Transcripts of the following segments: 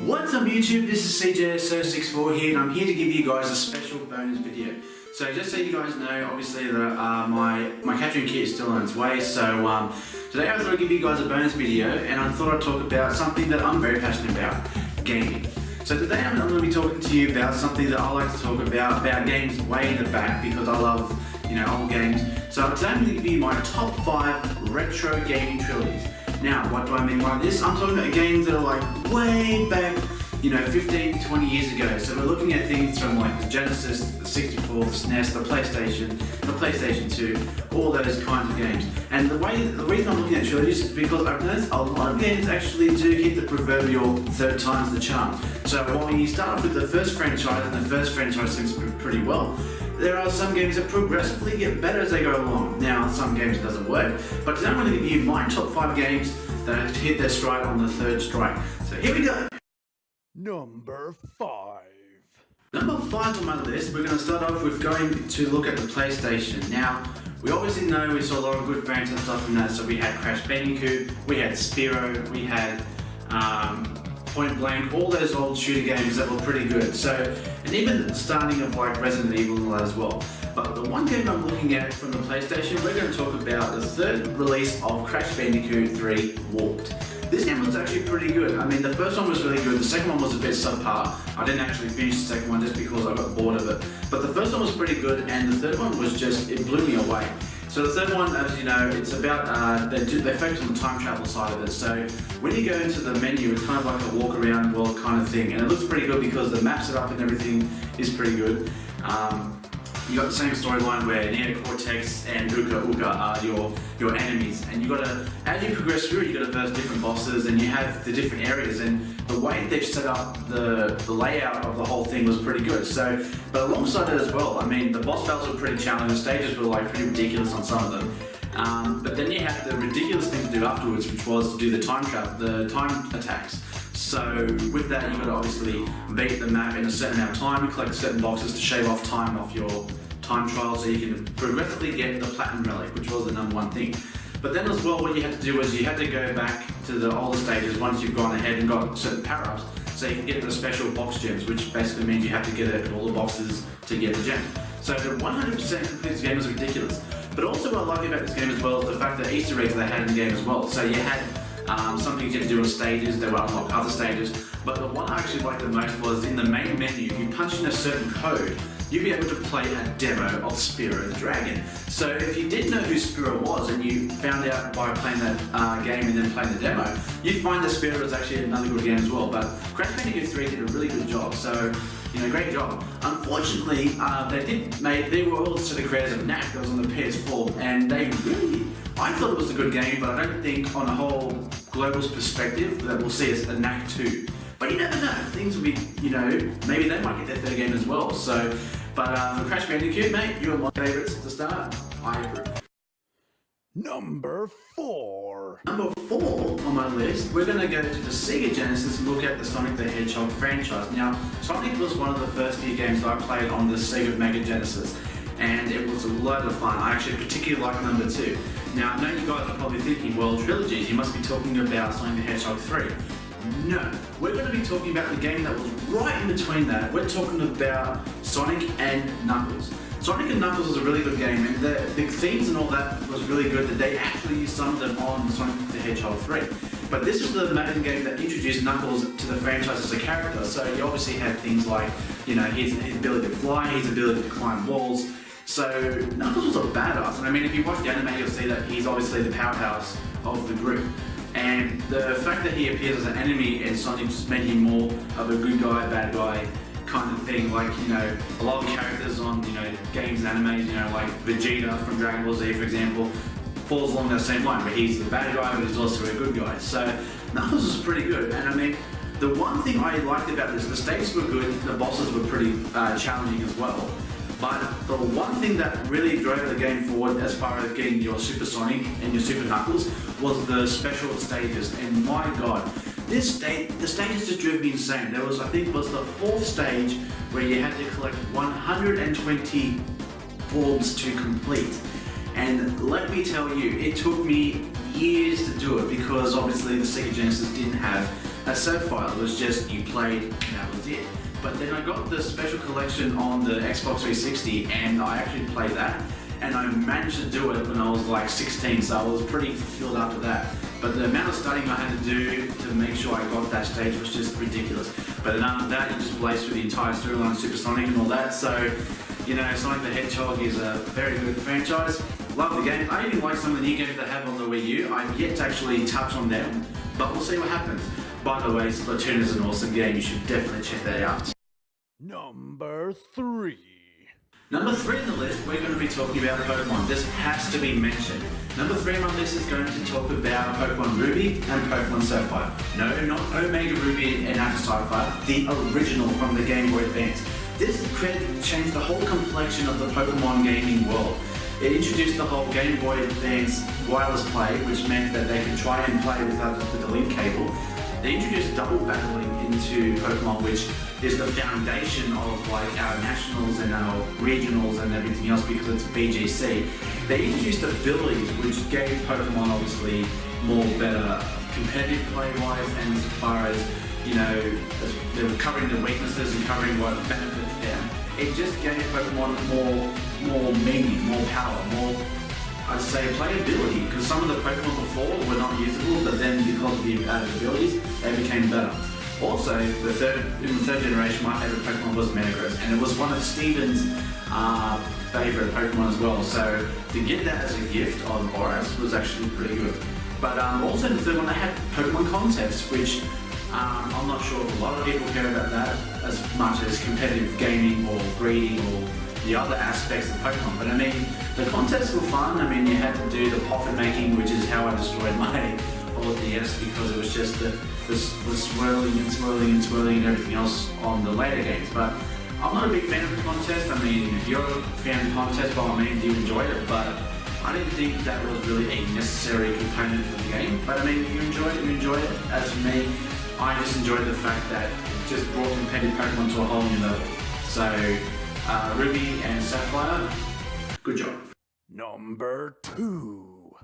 What's up YouTube, this is CJ064 here and I'm here to give you guys a special bonus video. So just so you guys know, obviously my capturing kit is still on its way, so today I thought I'd give you guys a bonus video and I thought I'd talk about something that I'm very passionate about, gaming. So today I'm going to be talking to you about something that I like to talk about games way in the back because I love, old games. So today I'm going to give you my top 5 retro gaming trilogies. Now, what do I mean by this? I'm talking about games that are like way back, 15, 20 years ago. So we're looking at things from like the Genesis, the 64, the SNES, the PlayStation 2, all those kinds of games. And the reason I'm looking at trilogies is because I've noticed a lot of games actually do hit the proverbial third time's the charm. So while you start off with the first franchise, and the first franchise seems to be pretty well, there are some games that progressively get better as they go along. Now, some games it doesn't work, but today I'm going to give you my top 5 games that hit their stride on the third strike. So here we go. Number 5. Number 5 on my list, we're going to start off with going to look at the PlayStation. Now, we obviously know we saw a lot of good franchise stuff from that. So we had Crash Bandicoot, we had Spyro, we had Point Blank, all those old shooter games that were pretty good. So, and even the starting of like Resident Evil and all that as well. But the one game I'm looking at from the PlayStation, we're going to talk about the third release of Crash Bandicoot 3 Warped. This game was actually pretty good. I mean, the first one was really good, the second one was a bit subpar. I didn't actually finish the second one just because I got bored of it. But the first one was pretty good, and the third one was just, it blew me away. So the third one, as you know, it's about, they focus on the time travel side of it. So when you go into the menu, it's kind of like a walk around world kind of thing. And it looks pretty good because the map setup and everything is pretty good. You got the same storyline where Neo Cortex and Uka are your enemies, and you got to, as you progress through, you got to verse different bosses, and you have the different areas, and the way they've set up the layout of the whole thing was pretty good. So, but alongside it as well, I mean, the boss battles were pretty challenging. The stages were like pretty ridiculous on some of them, but then you had the ridiculous thing to do afterwards, which was to do the time attacks. So with that, you've got to obviously beat the map in a certain amount of time, you collect certain boxes to shave off time off your time trial so you can progressively get the Platinum Relic, which was the #1 thing. But then as well, what you had to do was you had to go back to the older stages once you've gone ahead and got certain power-ups, so you can get the special box gems, which basically means you have to get it in all the boxes to get the gem. So the 100% complete this game was ridiculous. But also what I like about this game as well is the fact that Easter eggs they had in the game as well. So you had some things you had to do on stages, they were unlock other stages, but the one I actually liked the most was in the main menu, you punch in a certain code, you'd be able to play a demo of Spyro the Dragon. So if you didn't know who Spyro was and you found out by playing that game and then playing the demo, you'd find that Spyro was actually another good game as well. But Crash Bandicoot 3 did a really good job, so great job. Unfortunately, they were also the creators of Knack that was on the PS4, and I thought it was a good game, but I don't think on a whole global perspective that we'll see a Knack 2. But you never know, things will be, maybe they might get their third game as well. So, but for Crash Bandicoot, mate, you are my favourites to start. I approve. Number 4. Number 4 on my list, we're going to go to the Sega Genesis and look at the Sonic the Hedgehog franchise. Now, Sonic was one of the first few games that I played on the Sega Mega Genesis, and it was a lot of fun. I actually particularly like number 2. Now, I know you guys are probably thinking, well, trilogies, you must be talking about Sonic the Hedgehog 3. No, we're going to be talking about the game that was right in between that. We're talking about Sonic and Knuckles. Sonic and Knuckles was a really good game, and the themes and all that was really good that they actually used some of them on Sonic the Hedgehog 3. But this was the main game that introduced Knuckles to the franchise as a character, so you obviously had things like, his ability to fly, his ability to climb walls. So Knuckles was a badass, and I mean, if you watch the anime, you'll see that he's obviously the powerhouse of the group. And the fact that he appears as an enemy in Sonic just made him more of a good guy, bad guy kind of thing. Like, a lot of characters on, games and animes, like Vegeta from Dragon Ball Z, for example, falls along that same line, where he's the bad guy, but he's also a good guy. So Knuckles was pretty good. And I mean, the one thing I liked about this, the stages were good, the bosses were pretty challenging as well. But the one thing that really drove the game forward as far as getting your Super Sonic and your Super Knuckles was the special stages. And my god, the stages just drove me insane. There was, I think it was the 4th stage where you had to collect 120 forms to complete. And let me tell you, it took me years to do it because obviously the Sega Genesis didn't have a save file. It was just you played and that was it. But then I got the special collection on the Xbox 360 and I actually played that. And I managed to do it when I was like 16, so I was pretty fulfilled after that. But the amount of studying I had to do to make sure I got that stage was just ridiculous. But then after that, you just blaze through the entire storyline, Supersonic and all that. So, you know, Sonic the Hedgehog is a very good franchise. Love the game. I even like some of the new games they have on the Wii U. I've yet to actually touch on them, but we'll see what happens. By the way, Splatoon is an awesome game. You should definitely check that out. Number 3. Number 3 on the list, we're going to be talking about Pokemon. This has to be mentioned. Number 3 on my list is going to talk about Pokemon Ruby and Pokemon Sapphire. No, not Omega Ruby and Alpha Sapphire, the original from the Game Boy Advance. This changed the whole complexion of the Pokemon gaming world. It introduced the whole Game Boy Advance wireless play, which meant that they could try and play without just with the link cable. They introduced double battling into Pokemon, which is the foundation of like our nationals and our regionals and everything else because it's BGC. They introduced abilities which gave Pokemon obviously more better competitive play-wise, and as far as, you know, they were covering the weaknesses and covering what benefits them. It just gave Pokemon more meaning, more power, more, I'd say, playability, because some of the Pokemon before were not usable, but then because of the added abilities, they became better. Also, in the third generation, my favourite Pokemon was Metagross, and it was one of Steven's favourite Pokemon as well, so to get that as a gift on Boris was actually pretty good. But also in the third one, they had Pokemon contests, which I'm not sure if a lot of people care about that as much as competitive gaming or breeding or the other aspects of Pokemon. But I mean, the contests were fun. I mean, you had to do the profit making, which is how I destroyed my old DS because it was just the swirling and swirling and swirling and everything else on the later games. But I'm not a big fan of the contest. I mean, if you're a fan of the contest, by all means, you enjoyed it. But I didn't think that was really a necessary component for the game. But I mean, if you enjoyed it, you enjoyed it. As for me, I just enjoyed the fact that it just brought competitive Pokemon to a whole new level. So, Ruby and Sapphire, good job. Number 2.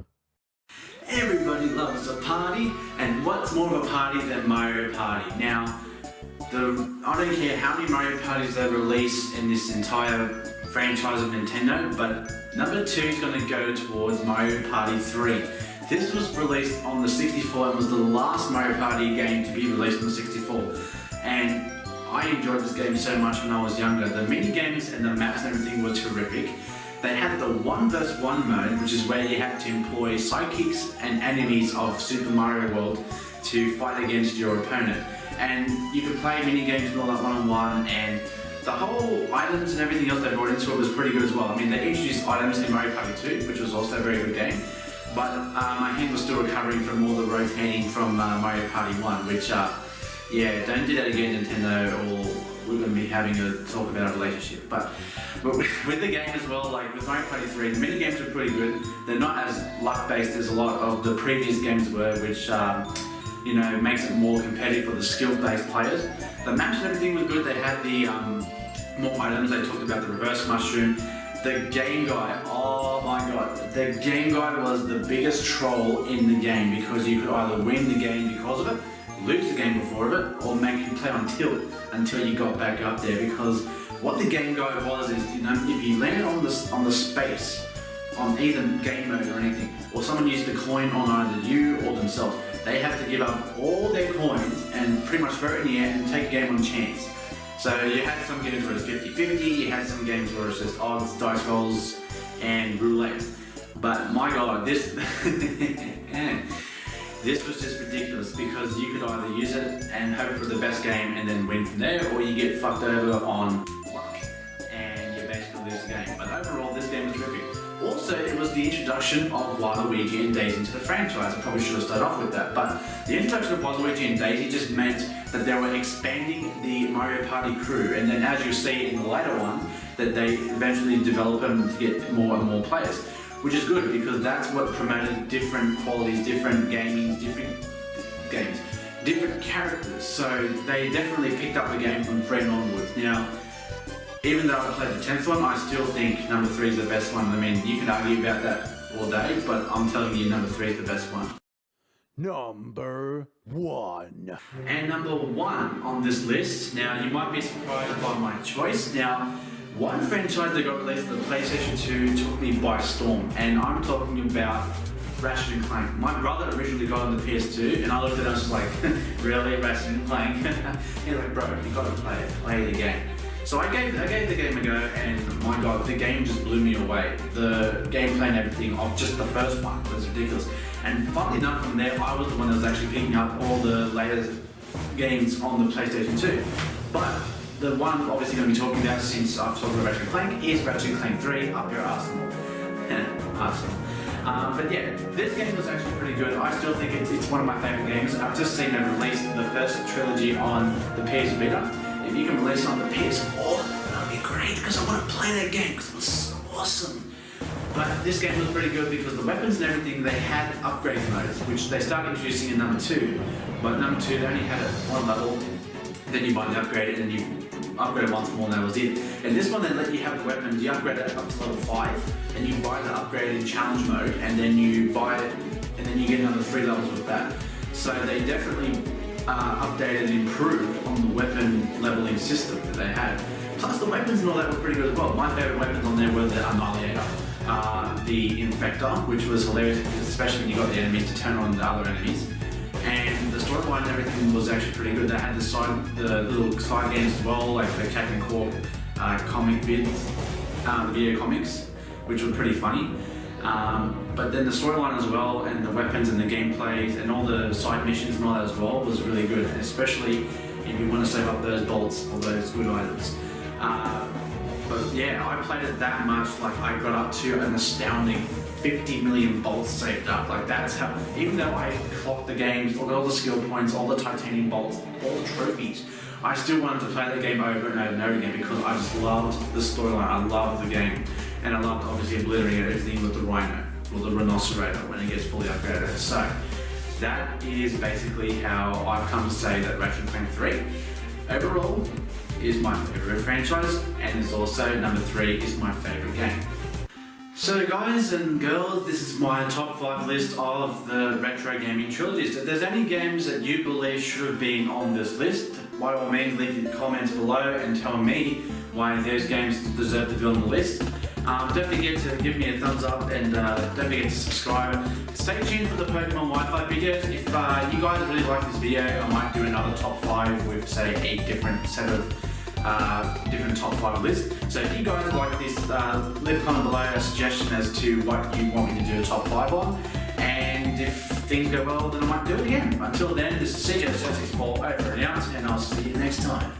Everybody loves a party, and what's more of a party than Mario Party? Now, I don't care how many Mario Parties they release in this entire franchise of Nintendo, but number 2 is going to go towards Mario Party 3. This was released on the 64 and was the last Mario Party game to be released on the 64. And I enjoyed this game so much when I was younger. The mini games and the maps and everything were terrific. They had the 1 vs 1 mode, which is where you had to employ sidekicks and enemies of Super Mario World to fight against your opponent. And you could play mini games and all that one-on-one, and the whole items and everything else they brought into it was pretty good as well. I mean, they introduced items in Mario Party 2, which was also a very good game. But my hand was still recovering from all the rotating from Mario Party 1, which, yeah, don't do that again, Nintendo, or we're going to be having a talk about a relationship. But with the game as well, like with Mario Party 3, the mini games are pretty good. They're not as luck-based as a lot of the previous games were, which, you know, makes it more competitive for the skill-based players. The maps and everything was good. They had the more items. They talked about the reverse mushroom. The game guy, oh my god, the game guy was the biggest troll in the game because you could either win the game because of it, lose the game before of it, or make you play on tilt until you got back up there. Because what the game guy was is, you know, if you landed on the space, on either game mode or anything, or someone used a coin on either you or themselves, they have to give up all their coins and pretty much throw it in the air and take a game on chance. So you had some games where it's 50-50, you had some games where it's just odds, dice rolls, and roulette. But my god, this this was just ridiculous because you could either use it and hope for the best game and then win from there, or you get fucked over on luck and you basically lose the game. But overall, this game was terrific. Also, it was the introduction of Waluigi and Daisy into the franchise. I probably should have started off with that, but the introduction of Waluigi and Daisy just meant that they were expanding the Mario Party crew, and then as you'll see in the later ones, that they eventually develop them to get more and more players, which is good because that's what promoted different qualities, different gaming, different games, different characters. So they definitely picked up the game from 3 and onwards. Now, even though I played the 10th one, I still think number 3 is the best one. I mean, you can argue about that all all day, but I'm telling you, number 3 is the best one. Number 1. And number 1 on this list, now you might be surprised by my choice. Now, one franchise that got released on the PlayStation 2 took me by storm, and I'm talking about Ratchet and Clank. My brother originally got on the PS2, and I looked at him and was like, really, Ratchet and Clank? He's like, bro, you gotta play the game. So I gave the game a go, and my god, the game just blew me away. The gameplay and everything of just the first one was ridiculous. And funnily enough, from there, I was the one that was actually picking up all the latest games on the PlayStation 2. But the one obviously going to be talking about, since I've talked about Ratchet and Clank, is Ratchet and Clank 3, up your arsenal. Arsenal. But yeah, this game was actually pretty good. I still think it's one of my favourite games. I've just seen them release the first trilogy on the PS Vita. If you can release it on the PS4, that would be great, because I want to play that game, because it was so awesome. But this game was pretty good because the weapons and everything, they had upgrade modes, which they started introducing in number 2. But number 2, they only had it one level, then you buy the upgrade, and then you upgrade once more, and that was it. And this one, they let you have the weapons, you upgrade it up to level 5, and you buy the upgrade in challenge mode, and then you buy it, and then you get another 3 levels with that. So they definitely updated and improved on the weapon leveling system that they had. Plus the weapons and all that were pretty good as well. My favourite weapons on there were the Annihilator, the Infector, which was hilarious, especially when you got the enemies to turn on the other enemies. And the storyline and everything was actually pretty good. They had the little side games as well, like the Captain Cork comic vids, the video comics, which were pretty funny. But then the storyline as well, and the weapons and the gameplays and all the side missions and all that as well was really good, and especially if you want to save up those bolts or those good items. But yeah, I played it that much, like I got up to an astounding 50 million bolts saved up. Like that's how, even though I clocked the games, all the skill points, all the titanium bolts, all the trophies, I still wanted to play the game over and over and over again because I just loved the storyline, I loved the game, and I loved obviously obliterating everything with the Rhino, or the Rhinocerator when it gets fully upgraded. So that is basically how I've come to say that Ratchet & Clank 3 overall is my favourite franchise, and is also number 3 is my favourite game. So guys and girls, this is my top 5 list of the retro gaming trilogies. If there's any games that you believe should have been on this list, by all means leave your comments below and tell me why those games deserve to be on the list. Don't forget to give me a thumbs up, and don't forget to subscribe. Stay tuned for the Pokemon Wi-Fi videos. If you guys really like this video, I might do another top 5 with, say, a different set of different top 5 lists. So if you guys like this, leave a comment below a suggestion as to what you want me to do a top 5 on. And if things go well, then I might do it again. Until then, this is Sega Genesis over and out, and I'll see you next time.